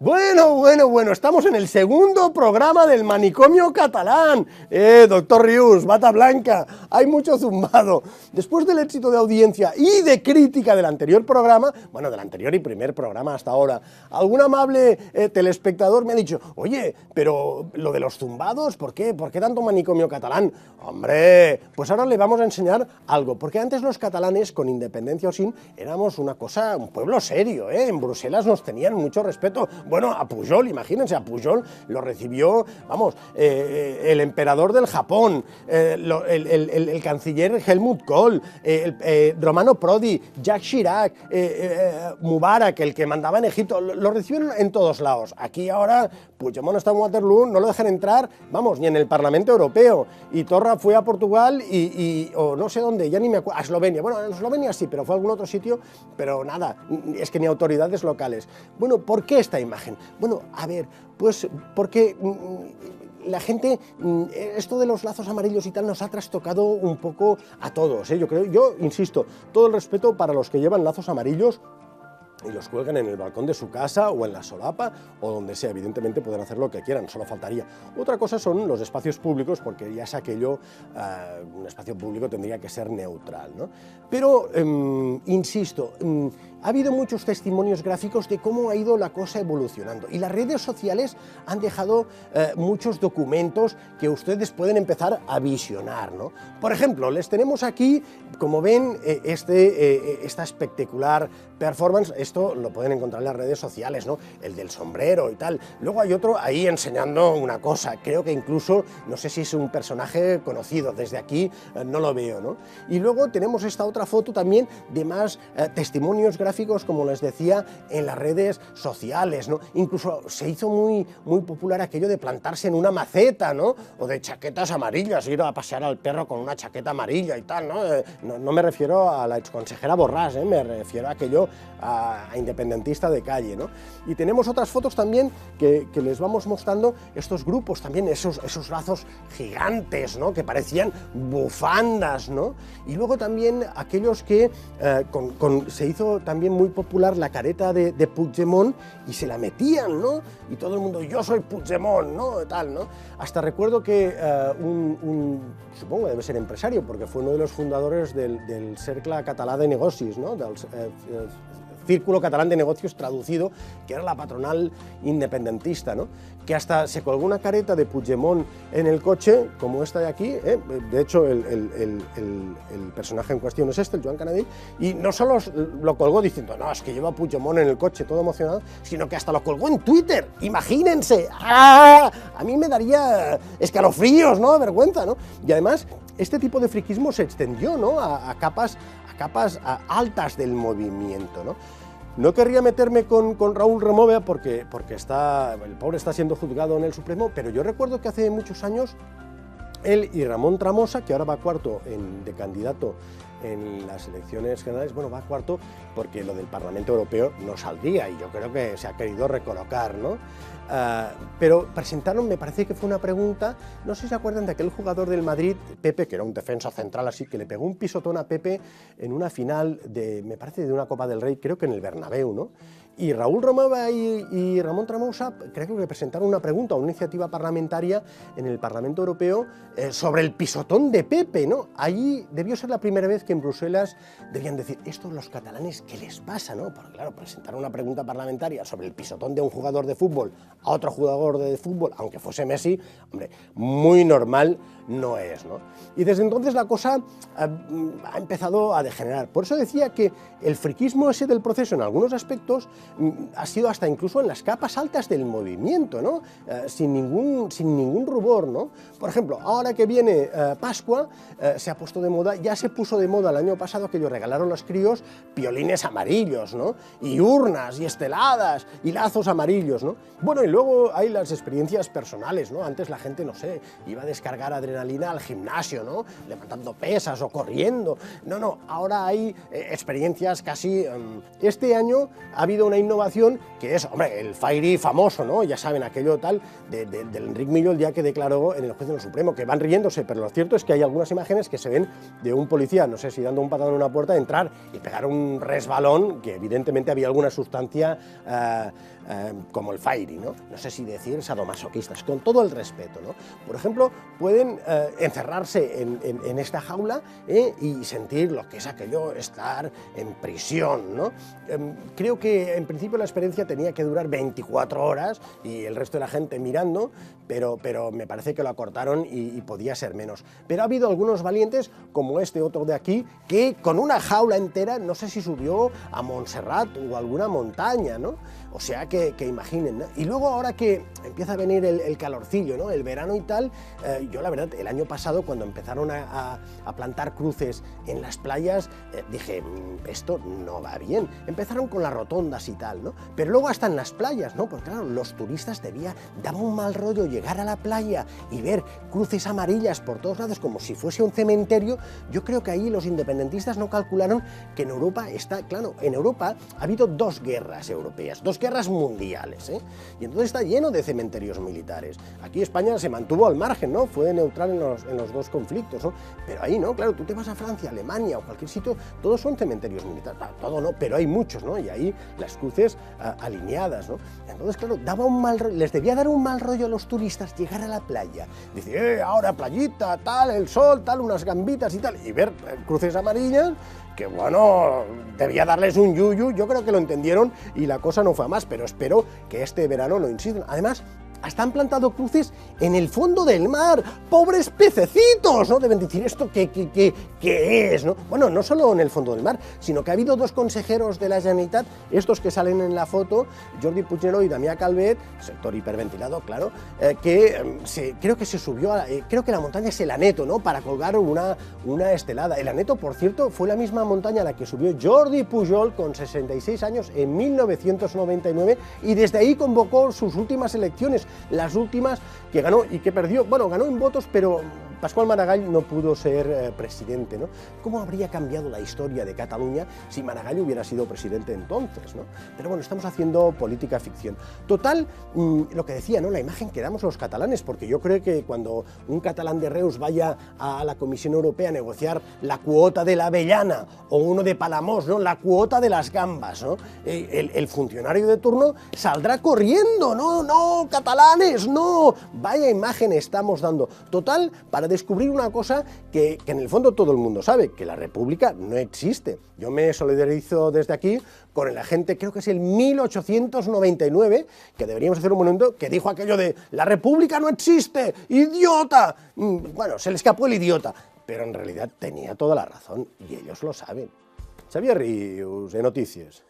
Bueno, estamos en el segundo programa del manicomio catalán. Doctor Rius, bata blanca, hay mucho zumbado. Después del éxito de audiencia y de crítica del anterior programa, bueno, del anterior y primer programa hasta ahora, algún amable telespectador me ha dicho, oye, pero lo de los zumbados, ¿por qué? ¿Por qué tanto manicomio catalán? Hombre, pues ahora le vamos a enseñar algo, porque antes los catalanes, con independencia o sin, éramos una cosa, un pueblo serio, En Bruselas nos tenían mucho respeto. Bueno, a Pujol, imagínense, a Pujol lo recibió, vamos, el emperador del Japón, el canciller Helmut Kohl, Romano Prodi, Jacques Chirac, Mubarak, el que mandaba en Egipto, lo recibieron en todos lados. Aquí ahora Puigdemont está en Waterloo, no lo dejan entrar, vamos, ni en el Parlamento Europeo. Y Torra fue a Portugal o no sé dónde, ya ni me acuerdo, a Eslovenia. Bueno, en Eslovenia sí, pero fue a algún otro sitio, pero nada, es que ni autoridades locales. Bueno, ¿por qué esta imagen? Bueno, a ver, pues porque la gente, esto de los lazos amarillos y tal nos ha trastocado un poco a todos, yo creo, yo insisto, todo el respeto para los que llevan lazos amarillos y los cuelgan en el balcón de su casa o en la solapa o donde sea. Evidentemente pueden hacer lo que quieran, solo faltaría. Otra cosa son los espacios públicos, porque ya es aquello, un espacio público tendría que ser neutral, ¿no? Pero, insisto, ha habido muchos testimonios gráficos de cómo ha ido la cosa evolucionando y las redes sociales han dejado muchos documentos que ustedes pueden empezar a visionar, ¿no? Por ejemplo, les tenemos aquí, como ven, esta espectacular performance. Esto lo pueden encontrar en las redes sociales, ¿no? El del sombrero y tal. Luego hay otro ahí enseñando una cosa, creo que incluso, no sé si es un personaje conocido, desde aquí no lo veo, ¿no? Y luego tenemos esta otra foto también de más testimonios gráficos, como les decía, en las redes sociales, ¿no? Incluso se hizo muy popular aquello de plantarse en una maceta, ¿no? O de chaquetas amarillas, ir a pasear al perro con una chaqueta amarilla y tal, ¿no? No me refiero a la exconsejera Borràs, me refiero a aquello a independentista de calle, ¿no? Y tenemos otras fotos también que les vamos mostrando estos grupos también, esos lazos gigantes, ¿no? Que parecían bufandas, ¿no? Y luego también aquellos que se hizo también muy popular la careta de Puigdemont y se la metían, ¿no? Y todo el mundo, yo soy Puigdemont, ¿no? Tal, ¿no? Hasta recuerdo que supongo debe ser empresario, porque fue uno de los fundadores del Cercle Català de Negocis, ¿no? Del Círculo Catalán de Negocios traducido, que era la patronal independentista, ¿no? Que hasta se colgó una careta de Puigdemont en el coche, como esta de aquí, de hecho el personaje en cuestión es el Joan Canadell, y no solo lo colgó diciendo, no, es que lleva Puigdemont en el coche todo emocionado, sino que hasta lo colgó en Twitter, imagínense. ¡Ah! A mí me daría escalofríos, ¿no? Vergüenza, ¿no? Y además, este tipo de friquismo se extendió, ¿no? a capas altas del movimiento, ¿no? No querría meterme con Raúl Romeva porque el pobre está siendo juzgado en el Supremo, pero yo recuerdo que hace muchos años él y Ramón Tramosa, que ahora va cuarto de candidato en las elecciones generales, bueno, va cuarto porque lo del Parlamento Europeo no saldría y yo creo que se ha querido recolocar, ¿no? Pero presentaron, me parece que fue una pregunta, no sé si se acuerdan de aquel jugador del Madrid, Pepe, que era un defensa central así, que le pegó un pisotón a Pepe en una final me parece de una Copa del Rey, creo que en el Bernabéu, ¿no? Y Raúl Romeva y Ramón Tramosa creo que presentaron una pregunta, una iniciativa parlamentaria en el Parlamento Europeo sobre el pisotón de Pepe, ¿no? Allí debió ser la primera vez que en Bruselas debían decir, estos los catalanes, ¿qué les pasa, no? Porque claro, presentar una pregunta parlamentaria sobre el pisotón de un jugador de fútbol a otro jugador de fútbol, aunque fuese Messi, hombre, muy normal no es, ¿no? Y desde entonces la cosa ha empezado a degenerar. Por eso decía que el friquismo ese del proceso en algunos aspectos ha sido hasta incluso en las capas altas del movimiento, ¿no? Sin ningún rubor, ¿no? Por ejemplo, ahora que viene Pascua, se ha puesto de moda, ya se puso de moda el año pasado que ellos regalaron a los críos piolines amarillos, ¿no? Y urnas, y esteladas, y lazos amarillos, ¿no? Bueno, y luego hay las experiencias personales, ¿no? Antes la gente, no sé, iba a descargar adrenalina al gimnasio, ¿no? Levantando pesas o corriendo. No, ahora hay experiencias casi... Este año ha habido una innovación que es, hombre, el Fairy famoso, ¿no? Ya saben, aquello tal del Enric Millo el día que declaró en el juicio del Supremo, que van riéndose, pero lo cierto es que hay algunas imágenes que se ven de un policía, no sé sé si dando un patadón en una puerta, entrar y pegar un resbalón, que evidentemente había alguna sustancia como el fairy, ¿no? No sé si decir sadomasoquistas, con todo el respeto, ¿no? Por ejemplo, pueden encerrarse en esta jaula y sentir lo que es aquello, estar en prisión, ¿no? Creo que en principio la experiencia tenía que durar 24 horas y el resto de la gente mirando, pero me parece que lo acortaron y podía ser menos. Pero ha habido algunos valientes, como este otro de aquí, que con una jaula entera, no sé si subió a Montserrat o alguna montaña, ¿no? O sea que imaginen, ¿no? Y luego ahora que empieza a venir el calorcillo, ¿no? El verano y tal, yo la verdad, el año pasado cuando empezaron a plantar cruces en las playas, dije, esto no va bien. Empezaron con las rotondas y tal, ¿no? Pero luego hasta en las playas, ¿no? Porque claro, los turistas daba un mal rollo llegar a la playa y ver cruces amarillas por todos lados como si fuese un cementerio. Yo creo que ahí los independentistas no calcularon que en Europa está, claro, en Europa ha habido dos guerras europeas, dos guerras mundiales, ¿eh? Y entonces está lleno de cementerios militares. Aquí España se mantuvo al margen, ¿no? Fue neutral en los dos conflictos, ¿no? Pero ahí no, claro, tú te vas a Francia, Alemania o cualquier sitio, todos son cementerios militares, todo no, pero hay muchos, ¿no? Y ahí las cruces alineadas, ¿no? Entonces, claro, les debía dar un mal rollo a los turistas llegar a la playa, dice, ahora playita, tal, el sol, tal, unas gambitas y tal, y ver cruces amarillas, que bueno, debía darles un yuyu, yo creo que lo entendieron y la cosa no fue a más, pero espero que este verano no insistan. Además, hasta han plantado cruces en el fondo del mar, ¡pobres pececitos!, ¿no? Deben decir, ¿esto qué es?, ¿no? Bueno, no solo en el fondo del mar, sino que ha habido dos consejeros de la Generalitat, estos que salen en la foto, Jordi Puigneró y Damià Calvet, sector hiperventilado, claro, creo que se subió, creo que la montaña es el Aneto, ¿no?, para colgar una estelada. El Aneto, por cierto, fue la misma montaña a la que subió Jordi Pujol con 66 años en 1999 y desde ahí convocó sus últimas elecciones, las últimas que ganó y que perdió, bueno, ganó en votos, pero Pasqual Maragall no pudo ser presidente, ¿no? ¿Cómo habría cambiado la historia de Cataluña si Maragall hubiera sido presidente entonces, ¿no? Pero bueno, estamos haciendo política ficción. Total, lo que decía, ¿no? La imagen que damos los catalanes, porque yo creo que cuando un catalán de Reus vaya a la Comisión Europea a negociar la cuota de la avellana o uno de Palamós, ¿no?, la cuota de las gambas, ¿no?, el funcionario de turno saldrá corriendo, no, catalanes, no, vaya imagen estamos dando. Total, para descubrir una cosa que en el fondo todo el mundo sabe, que la República no existe. Yo me solidarizo desde aquí con el agente, creo que es el 1899, que deberíamos hacer un monumento, que dijo aquello de «La República no existe, idiota». Bueno, se le escapó el idiota, pero en realidad tenía toda la razón, y ellos lo saben. Xavier Rius, de Noticias.